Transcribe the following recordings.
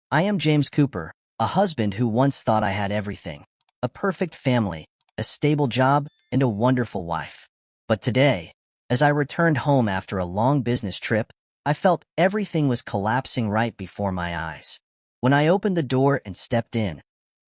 I am James Cooper, a husband who once thought I had everything: a perfect family, a stable job, and a wonderful wife. But today, as I returned home after a long business trip, I felt everything was collapsing right before my eyes. When I opened the door and stepped in,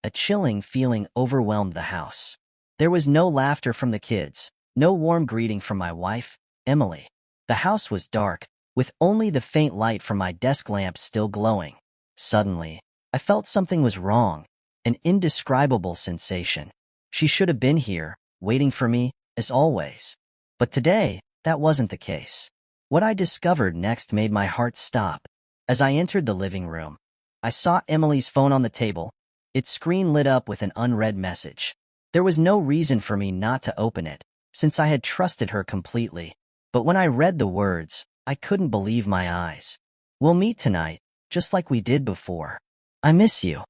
a chilling feeling overwhelmed the house. There was no laughter from the kids, no warm greeting from my wife, Emily. The house was dark, with only the faint light from my desk lamp still glowing. Suddenly, I felt something was wrong, an indescribable sensation. She should have been here, waiting for me, as always. But today, that wasn't the case. What I discovered next made my heart stop. As I entered the living room, I saw Emily's phone on the table, its screen lit up with an unread message. There was no reason for me not to open it, since I had trusted her completely. But when I read the words, I couldn't believe my eyes. "We'll meet tonight, just like we did before. I miss you."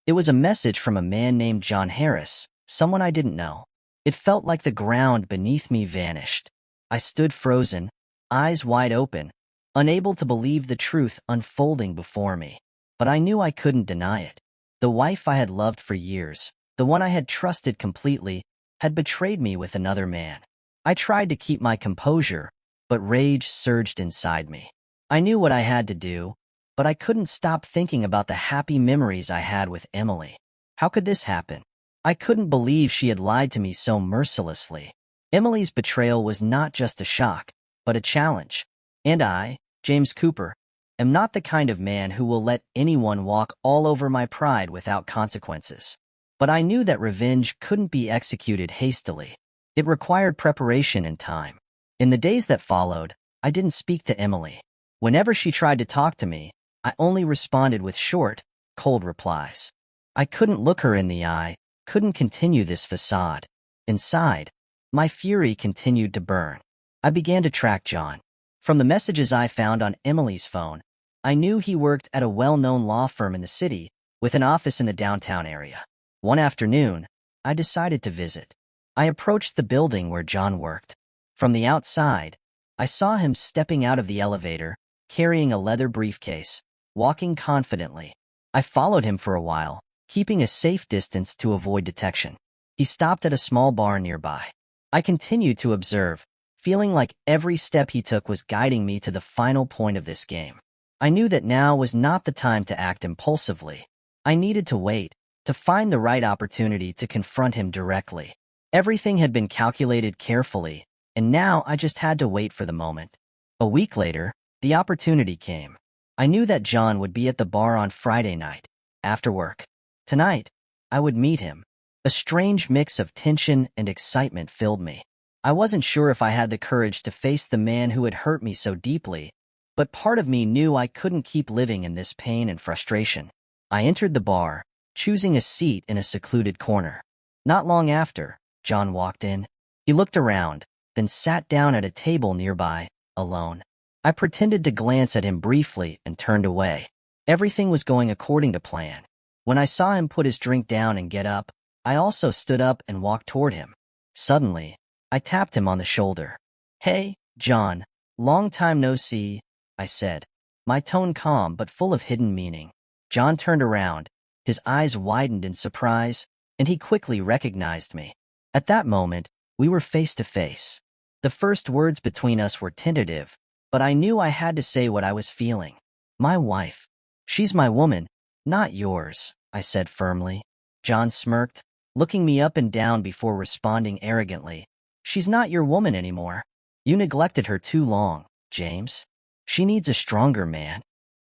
It was a message from a man named John Harris, someone I didn't know. It felt like the ground beneath me vanished. I stood frozen, eyes wide open, unable to believe the truth unfolding before me. But I knew I couldn't deny it. The wife I had loved for years, the one I had trusted completely, had betrayed me with another man. I tried to keep my composure, but rage surged inside me. I knew what I had to do, but I couldn't stop thinking about the happy memories I had with Emily. How could this happen? I couldn't believe she had lied to me so mercilessly. Emily's betrayal was not just a shock, but a challenge. And I, James Cooper, am not the kind of man who will let anyone walk all over my pride without consequences. But I knew that revenge couldn't be executed hastily. It required preparation and time. In the days that followed, I didn't speak to Emily. Whenever she tried to talk to me, I only responded with short, cold replies. I couldn't look her in the eye, couldn't continue this facade. Inside, my fury continued to burn. I began to track John. From the messages I found on Emily's phone, I knew he worked at a well-known law firm in the city, with an office in the downtown area. One afternoon, I decided to visit. I approached the building where John worked. From the outside, I saw him stepping out of the elevator, carrying a leather briefcase, walking confidently. I followed him for a while, keeping a safe distance to avoid detection. He stopped at a small bar nearby. I continued to observe, feeling like every step he took was guiding me to the final point of this game. I knew that now was not the time to act impulsively. I needed to wait, to find the right opportunity to confront him directly. Everything had been calculated carefully, and now I just had to wait for the moment. A week later, the opportunity came. I knew that John would be at the bar on Friday night, after work. Tonight, I would meet him. A strange mix of tension and excitement filled me. I wasn't sure if I had the courage to face the man who had hurt me so deeply, but part of me knew I couldn't keep living in this pain and frustration. I entered the bar, choosing a seat in a secluded corner. Not long after, John walked in. He looked around, then sat down at a table nearby, alone. I pretended to glance at him briefly and turned away. Everything was going according to plan. When I saw him put his drink down and get up, I also stood up and walked toward him. Suddenly, I tapped him on the shoulder. "Hey, John, long time no see," I said, my tone calm but full of hidden meaning. John turned around, his eyes widened in surprise, and he quickly recognized me. At that moment, we were face to face. The first words between us were tentative, but I knew I had to say what I was feeling. "My wife. She's my woman, not yours," I said firmly. John smirked, looking me up and down before responding arrogantly. "She's not your woman anymore. You neglected her too long, James. She needs a stronger man."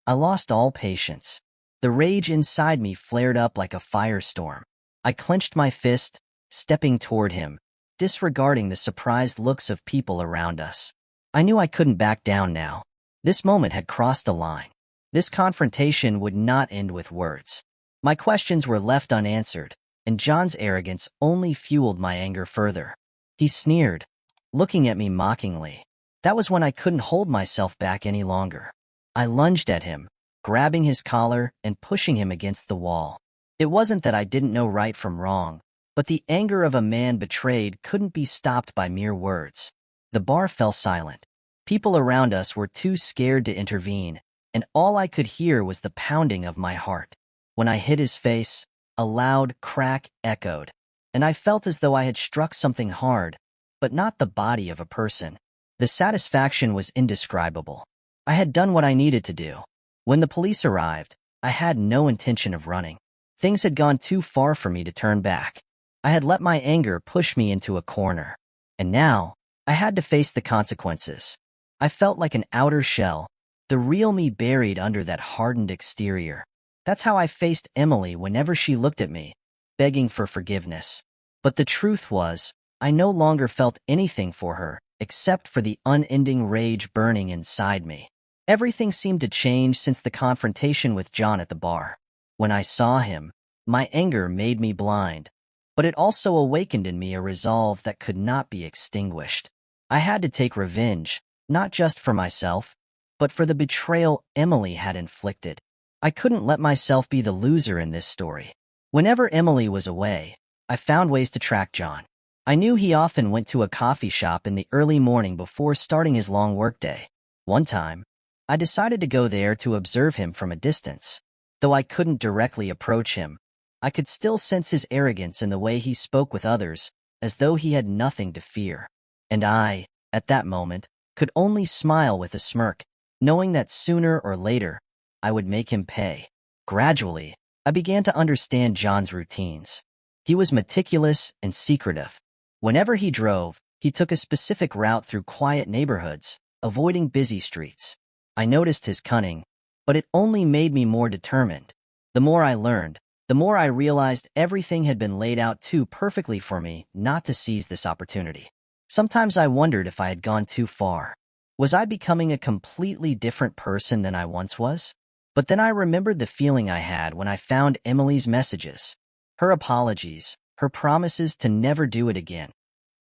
I lost all patience. The rage inside me flared up like a firestorm. I clenched my fist, stepping toward him, disregarding the surprised looks of people around us. I knew I couldn't back down now. This moment had crossed a line. This confrontation would not end with words. My questions were left unanswered, and John's arrogance only fueled my anger further. He sneered, looking at me mockingly. That was when I couldn't hold myself back any longer. I lunged at him, grabbing his collar and pushing him against the wall. It wasn't that I didn't know right from wrong, but the anger of a man betrayed couldn't be stopped by mere words. The bar fell silent. People around us were too scared to intervene, and all I could hear was the pounding of my heart. When I hit his face, a loud crack echoed, and I felt as though I had struck something hard, but not the body of a person. The satisfaction was indescribable. I had done what I needed to do. When the police arrived, I had no intention of running. Things had gone too far for me to turn back. I had let my anger push me into a corner, and now I had to face the consequences. I felt like an outer shell, the real me buried under that hardened exterior. That's how I faced Emily whenever she looked at me, begging for forgiveness. But the truth was, I no longer felt anything for her, except for the unending rage burning inside me. Everything seemed to change since the confrontation with John at the bar. When I saw him, my anger made me blind, but it also awakened in me a resolve that could not be extinguished. I had to take revenge, not just for myself, but for the betrayal Emily had inflicted. I couldn't let myself be the loser in this story. Whenever Emily was away, I found ways to track John. I knew he often went to a coffee shop in the early morning before starting his long workday. One time, I decided to go there to observe him from a distance. Though I couldn't directly approach him, I could still sense his arrogance in the way he spoke with others, as though he had nothing to fear. And I, at that moment, could only smile with a smirk, knowing that sooner or later, I would make him pay. Gradually, I began to understand John's routines. He was meticulous and secretive. Whenever he drove, he took a specific route through quiet neighborhoods, avoiding busy streets. I noticed his cunning, but it only made me more determined. The more I learned, the more I realized everything had been laid out too perfectly for me not to seize this opportunity. Sometimes I wondered if I had gone too far. Was I becoming a completely different person than I once was? But then I remembered the feeling I had when I found Emily's messages. Her apologies, her promises to never do it again.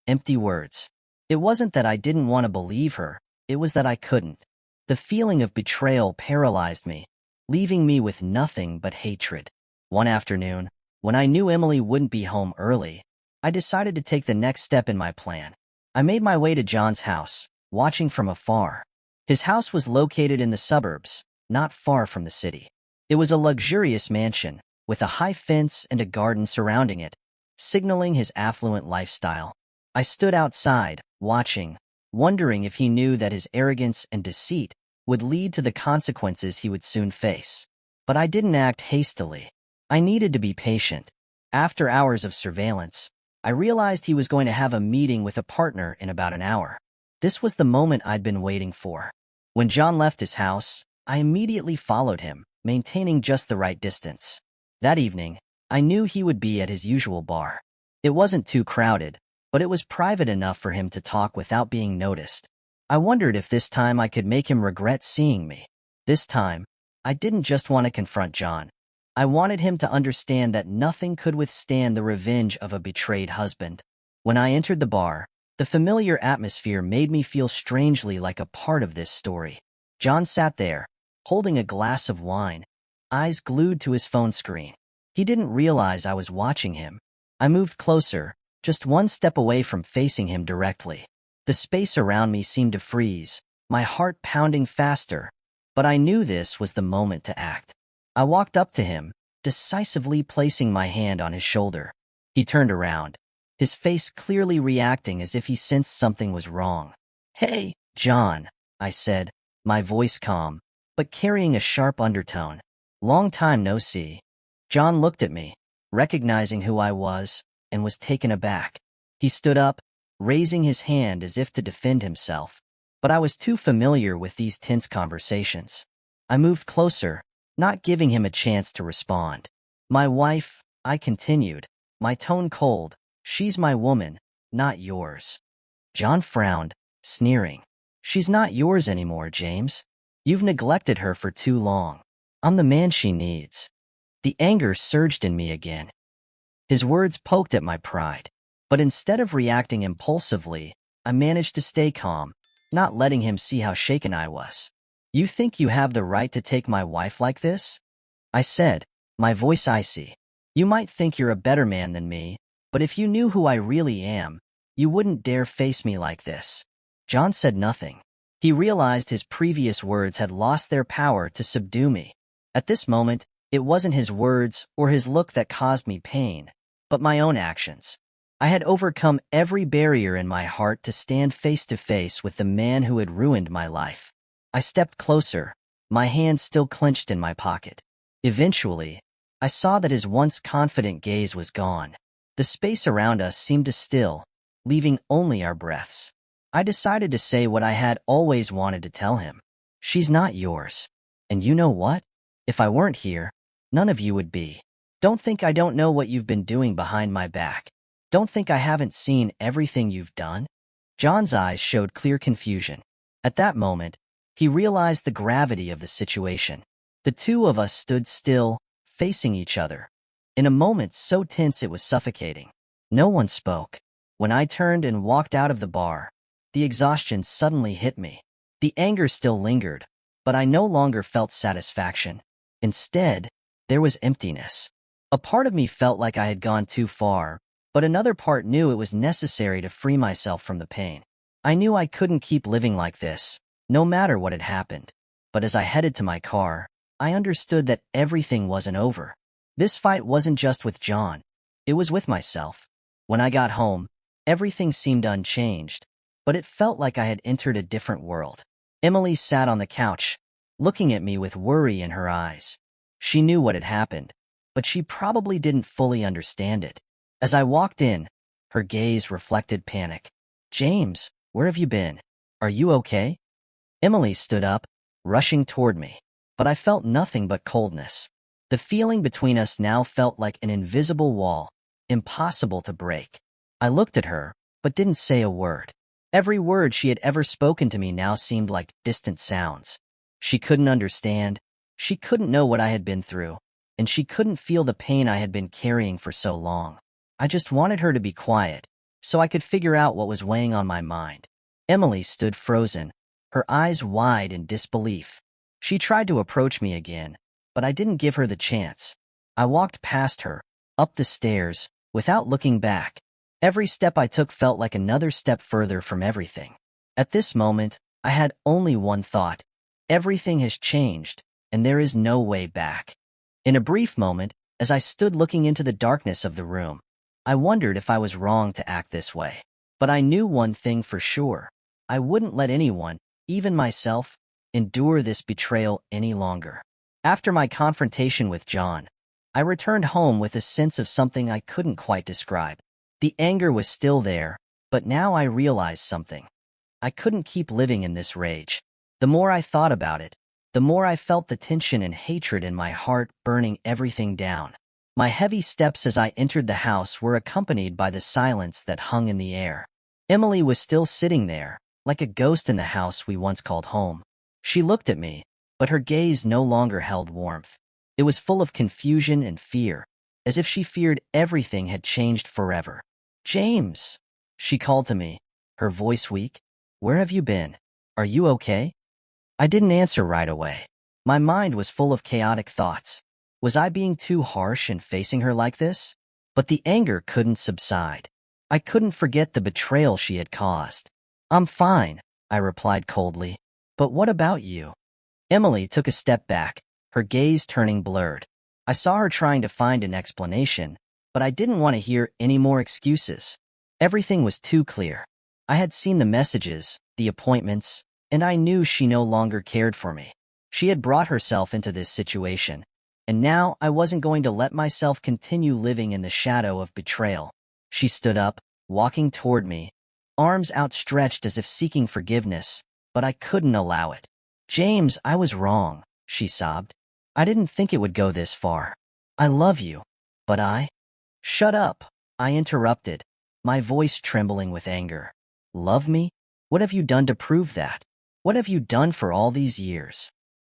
Empty words. It wasn't that I didn't want to believe her, it was that I couldn't. The feeling of betrayal paralyzed me, leaving me with nothing but hatred. One afternoon, when I knew Emily wouldn't be home early, I decided to take the next step in my plan. I made my way to John's house, watching from afar. His house was located in the suburbs, not far from the city. It was a luxurious mansion, with a high fence and a garden surrounding it, signaling his affluent lifestyle. I stood outside, watching, wondering if he knew that his arrogance and deceit would lead to the consequences he would soon face. But I didn't act hastily. I needed to be patient. After hours of surveillance, I realized he was going to have a meeting with a partner in about an hour. This was the moment I'd been waiting for. When John left his house, I immediately followed him, maintaining just the right distance. That evening, I knew he would be at his usual bar. It wasn't too crowded, but it was private enough for him to talk without being noticed. I wondered if this time I could make him regret seeing me. This time, I didn't just want to confront John. I wanted him to understand that nothing could withstand the revenge of a betrayed husband. When I entered the bar, the familiar atmosphere made me feel strangely like a part of this story. John sat there, holding a glass of wine, eyes glued to his phone screen. He didn't realize I was watching him. I moved closer, just one step away from facing him directly. The space around me seemed to freeze, my heart pounding faster, but I knew this was the moment to act. I walked up to him, decisively placing my hand on his shoulder. He turned around, his face clearly reacting as if he sensed something was wrong. "Hey, John," I said, my voice calm, but carrying a sharp undertone. "Long time no see." John looked at me, recognizing who I was, and was taken aback. He stood up, raising his hand as if to defend himself. But I was too familiar with these tense conversations. I moved closer, not giving him a chance to respond. "My wife," I continued, my tone cold, "she's my woman, not yours." John frowned, sneering. "She's not yours anymore, James. You've neglected her for too long. I'm the man she needs." The anger surged in me again. His words poked at my pride. But instead of reacting impulsively, I managed to stay calm, not letting him see how shaken I was. "You think you have the right to take my wife like this?" I said, my voice icy. "You might think you're a better man than me, but if you knew who I really am, you wouldn't dare face me like this." John said nothing. He realized his previous words had lost their power to subdue me. At this moment, it wasn't his words or his look that caused me pain, but my own actions. I had overcome every barrier in my heart to stand face to face with the man who had ruined my life. I stepped closer, my hand still clenched in my pocket. Eventually, I saw that his once confident gaze was gone. The space around us seemed to still, leaving only our breaths. I decided to say what I had always wanted to tell him. She's not yours. And you know what? If I weren't here, none of you would be. Don't think I don't know what you've been doing behind my back. Don't think I haven't seen everything you've done. John's eyes showed clear confusion. At that moment, he realized the gravity of the situation. The two of us stood still, facing each other. In a moment so tense it was suffocating. No one spoke. When I turned and walked out of the bar, the exhaustion suddenly hit me. The anger still lingered, but I no longer felt satisfaction. Instead, there was emptiness. A part of me felt like I had gone too far, but another part knew it was necessary to free myself from the pain. I knew I couldn't keep living like this, no matter what had happened. But as I headed to my car, I understood that everything wasn't over. This fight wasn't just with John. It was with myself. When I got home, everything seemed unchanged, but it felt like I had entered a different world. Emily sat on the couch, looking at me with worry in her eyes. She knew what had happened, but she probably didn't fully understand it. As I walked in, her gaze reflected panic. "James, where have you been? Are you okay?" Emily stood up, rushing toward me, but I felt nothing but coldness. The feeling between us now felt like an invisible wall, impossible to break. I looked at her, but didn't say a word. Every word she had ever spoken to me now seemed like distant sounds. She couldn't understand, she couldn't know what I had been through, and she couldn't feel the pain I had been carrying for so long. I just wanted her to be quiet, so I could figure out what was weighing on my mind. Emily stood frozen, her eyes wide in disbelief. She tried to approach me again, but I didn't give her the chance. I walked past her, up the stairs, without looking back. Every step I took felt like another step further from everything. At this moment, I had only one thought. Everything has changed, and there is no way back. In a brief moment, as I stood looking into the darkness of the room, I wondered if I was wrong to act this way. But I knew one thing for sure. I wouldn't let anyone, even myself, endure this betrayal any longer. After my confrontation with John, I returned home with a sense of something I couldn't quite describe. The anger was still there, but now I realized something. I couldn't keep living in this rage. The more I thought about it, the more I felt the tension and hatred in my heart burning everything down. My heavy steps as I entered the house were accompanied by the silence that hung in the air. Emily was still sitting there, like a ghost in the house we once called home. She looked at me, but her gaze no longer held warmth. It was full of confusion and fear, as if she feared everything had changed forever. "James," she called to me, her voice weak. "Where have you been? Are you okay?" I didn't answer right away. My mind was full of chaotic thoughts. Was I being too harsh in facing her like this? But the anger couldn't subside. I couldn't forget the betrayal she had caused. "I'm fine," I replied coldly. "But what about you?" Emily took a step back, her gaze turning blurred. I saw her trying to find an explanation, but I didn't want to hear any more excuses. Everything was too clear. I had seen the messages, the appointments, and I knew she no longer cared for me. She had brought herself into this situation, and now I wasn't going to let myself continue living in the shadow of betrayal. She stood up, walking toward me, arms outstretched as if seeking forgiveness, but I couldn't allow it. "James, I was wrong," she sobbed. "I didn't think it would go this far. I love you, but I—" "Shut up," I interrupted, my voice trembling with anger. "Love me? What have you done to prove that? What have you done for all these years?"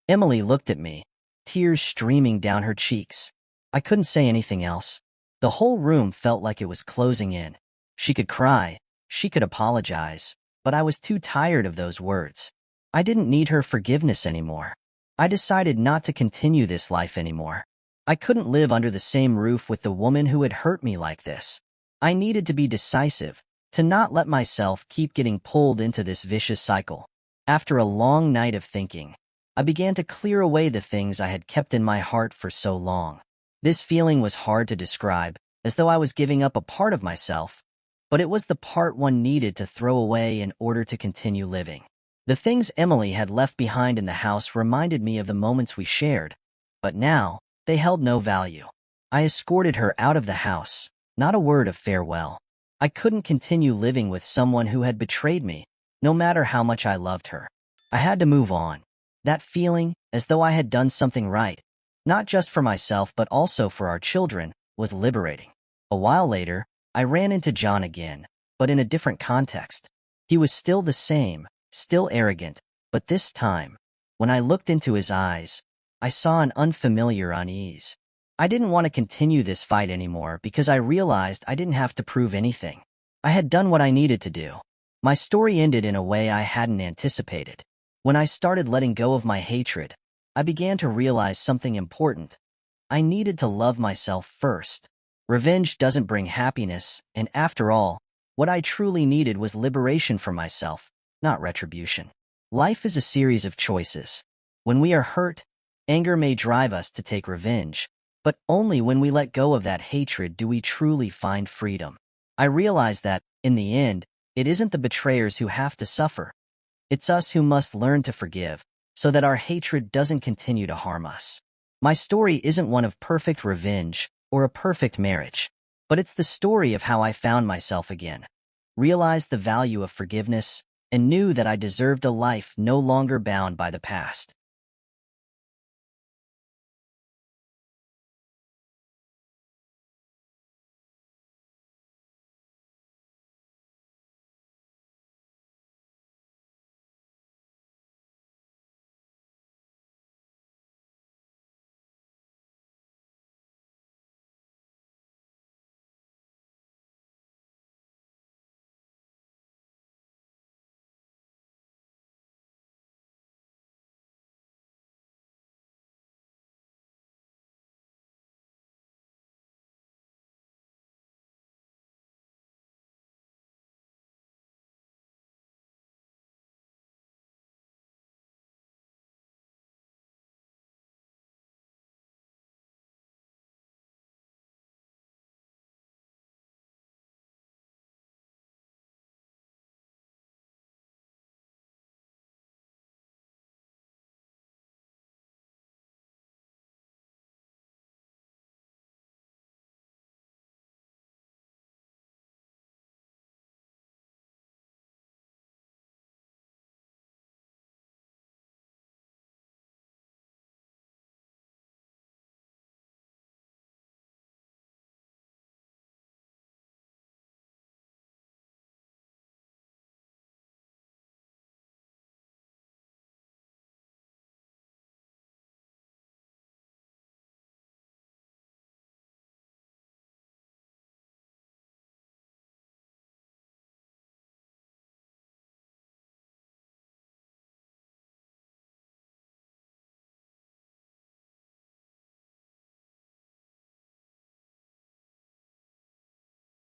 Emily looked at me, tears streaming down her cheeks. I couldn't say anything else. The whole room felt like it was closing in. She could cry, she could apologize, but I was too tired of those words. I didn't need her forgiveness anymore. I decided not to continue this life anymore. I couldn't live under the same roof with the woman who had hurt me like this. I needed to be decisive, to not let myself keep getting pulled into this vicious cycle. After a long night of thinking, I began to clear away the things I had kept in my heart for so long. This feeling was hard to describe, as though I was giving up a part of myself, but it was the part one needed to throw away in order to continue living. The things Emily had left behind in the house reminded me of the moments we shared, but now they held no value. I escorted her out of the house, not a word of farewell. I couldn't continue living with someone who had betrayed me, no matter how much I loved her. I had to move on. That feeling, as though I had done something right, not just for myself but also for our children, was liberating. A while later, I ran into John again, but in a different context. He was still the same, still arrogant, but this time, when I looked into his eyes, I saw an unfamiliar unease. I didn't want to continue this fight anymore because I realized I didn't have to prove anything. I had done what I needed to do. My story ended in a way I hadn't anticipated. When I started letting go of my hatred, I began to realize something important. I needed to love myself first. Revenge doesn't bring happiness, and after all, what I truly needed was liberation from myself, not retribution. Life is a series of choices. When we are hurt, anger may drive us to take revenge, but only when we let go of that hatred do we truly find freedom. I realized that, in the end, it isn't the betrayers who have to suffer. It's us who must learn to forgive, so that our hatred doesn't continue to harm us. My story isn't one of perfect revenge or a perfect marriage, but it's the story of how I found myself again, realized the value of forgiveness, and knew that I deserved a life no longer bound by the past.